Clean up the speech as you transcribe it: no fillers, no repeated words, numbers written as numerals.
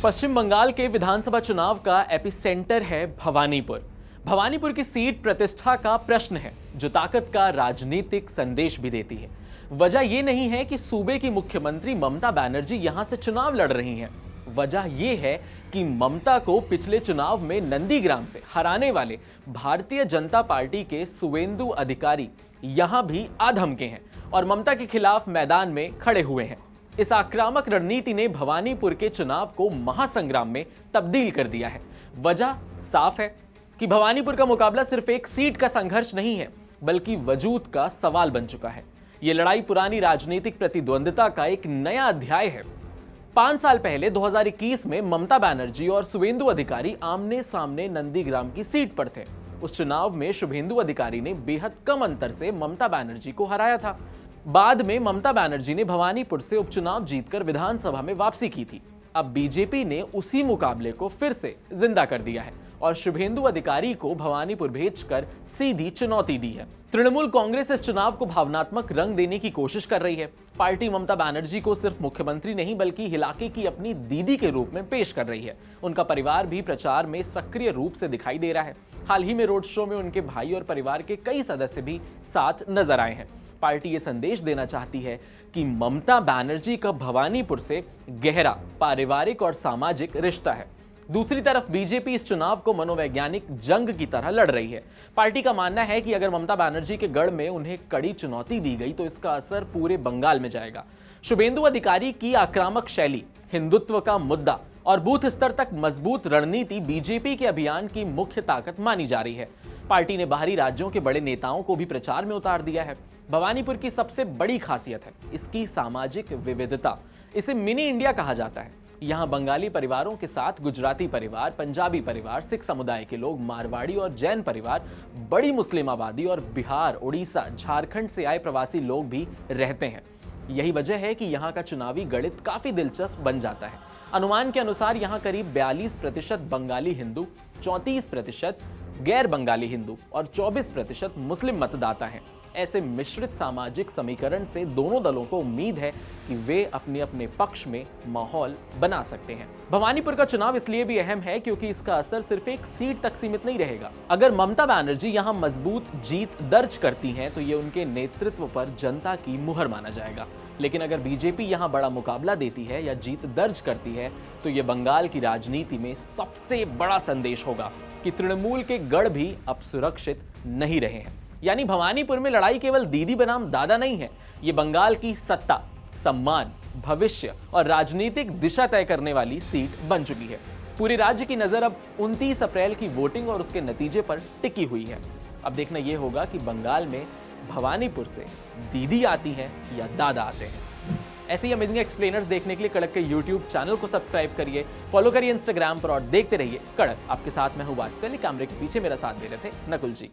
पश्चिम बंगाल के विधानसभा चुनाव का एपिसेंटर है भवानीपुर। भवानीपुर की सीट प्रतिष्ठा का प्रश्न है जो ताकत का राजनीतिक संदेश भी देती है। वजह यह नहीं है कि सूबे की मुख्यमंत्री ममता बनर्जी यहां से चुनाव लड़ रही हैं। वजह यह है कि ममता को पिछले चुनाव में नंदीग्राम से हराने वाले भारतीय जनता पार्टी के शुवेंदु अधिकारी यहां भी आधमके हैं और ममता के खिलाफ मैदान में खड़े हुए हैं। इस आक्रामक रणनीति ने भवानीपुर के चुनाव को महासंग्राम में तब्दील कर दिया है। वजह साफ है कि भवानीपुर का मुकाबला सिर्फ एक सीट का संघर्ष नहीं है, बल्कि वजूद का सवाल बन चुका है। यह लड़ाई पुरानी राजनीतिक प्रतिद्वंद्विता का एक नया अध्याय है। 5 साल पहले 2021 में ममता बनर्जी और शुवेंदु अधिकारी आमने सामने नंदीग्राम की सीट पर थे। उस चुनाव में शुवेंदु अधिकारी ने बेहद कम अंतर से ममता बनर्जी को हराया था। बाद में ममता बनर्जी ने भवानीपुर से उपचुनाव जीतकर विधानसभा में वापसी की थी। अब बीजेपी ने उसी मुकाबले को फिर से जिंदा कर दिया है और शुभेंदु अधिकारी को भवानीपुर भेजकर सीधी चुनौती दी है। तृणमूल कांग्रेस इस चुनाव को भावनात्मक रंग देने की कोशिश कर रही है। पार्टी ममता बनर्जी को सिर्फ मुख्यमंत्री नहीं बल्कि इलाके की अपनी दीदी के रूप में पेश कर रही है। उनका परिवार भी प्रचार में सक्रिय रूप से दिखाई दे रहा है। हाल ही में रोड शो में उनके भाई और परिवार के कई सदस्य भी साथ नजर आए हैं। पार्टी ये संदेश देना चाहती है कि ममता बनर्जी का भवानीपुर से गहरा पारिवारिक और सामाजिक रिश्ता है। दूसरी तरफ बीजेपी इस चुनाव को मनोवैज्ञानिक जंग की तरह लड़ रही है। पार्टी का मानना है कि अगर ममता बनर्जी के गढ़ में उन्हें कड़ी चुनौती दी गई तो इसका असर पूरे बंगाल में जाएगा। शुभेंदु अधिकारी की आक्रामक शैली, हिंदुत्व का मुद्दा और बूथ स्तर तक मजबूत रणनीति बीजेपी के अभियान की मुख्य ताकत मानी जा रही है। पार्टी ने बाहरी राज्यों के बड़े नेताओं को भी प्रचार में उतार दिया है। भवानीपुर की सबसे बड़ी खासियत है इसकी सामाजिक विविधता। इसे मिनी इंडिया कहा जाता है। यहाँ बंगाली परिवारों के साथ गुजराती परिवार, पंजाबी परिवार, सिख समुदाय के लोग, मारवाड़ी और जैन परिवार, बड़ी मुस्लिम आबादी और बिहार, उड़ीसा, झारखंड से आए प्रवासी लोग भी रहते हैं। यही वजह है कि यहाँ का चुनावी गणित काफी दिलचस्प बन जाता है। अनुमान के अनुसार यहाँ करीब 42% बंगाली हिंदू, 34% गैर बंगाली हिंदू और 24% मुस्लिम मतदाता हैं। ऐसे मिश्रित सामाजिक समीकरण से दोनों दलों को उम्मीद है कि वे अपने अपने पक्ष में माहौल बना सकते हैं। भवानीपुर का चुनाव इसलिए भी अहम है क्योंकि इसका असर सिर्फ एक सीट तक सीमित नहीं रहेगा। अगर ममता बनर्जी यहां मजबूत जीत दर्ज करती हैं तो ये उनके नेतृत्व पर जनता की मुहर माना जाएगा। लेकिन अगर बीजेपी यहां बड़ा मुकाबला देती है या जीत दर्ज करती है तो ये बंगाल की राजनीति में सबसे बड़ा संदेश होगा कि तृणमूल के गढ़ भी अब सुरक्षित नहीं रहे हैं। यानी भवानीपुर में लड़ाई केवल दीदी बनाम दादा नहीं है, ये बंगाल की सत्ता, सम्मान, भविष्य और राजनीतिक दिशा तय करने वाली सीट बन चुकी है। पूरे राज्य की नजर अब 29 अप्रैल की वोटिंग और उसके नतीजे पर टिकी हुई है। अब देखना यह होगा कि बंगाल में भवानीपुर से दीदी आती है या दादा आते हैं। ऐसे ही अमेजिंग एक्सप्लेनर्स देखने के लिए कड़क के YouTube चैनल को सब्सक्राइब करिए, फॉलो करिए इंस्टाग्राम पर और देखते रहिए कड़क। आपके साथ मैं हूं वात्सल्य, कैमरे के पीछे मेरा साथ दे रहे थे नकुल जी।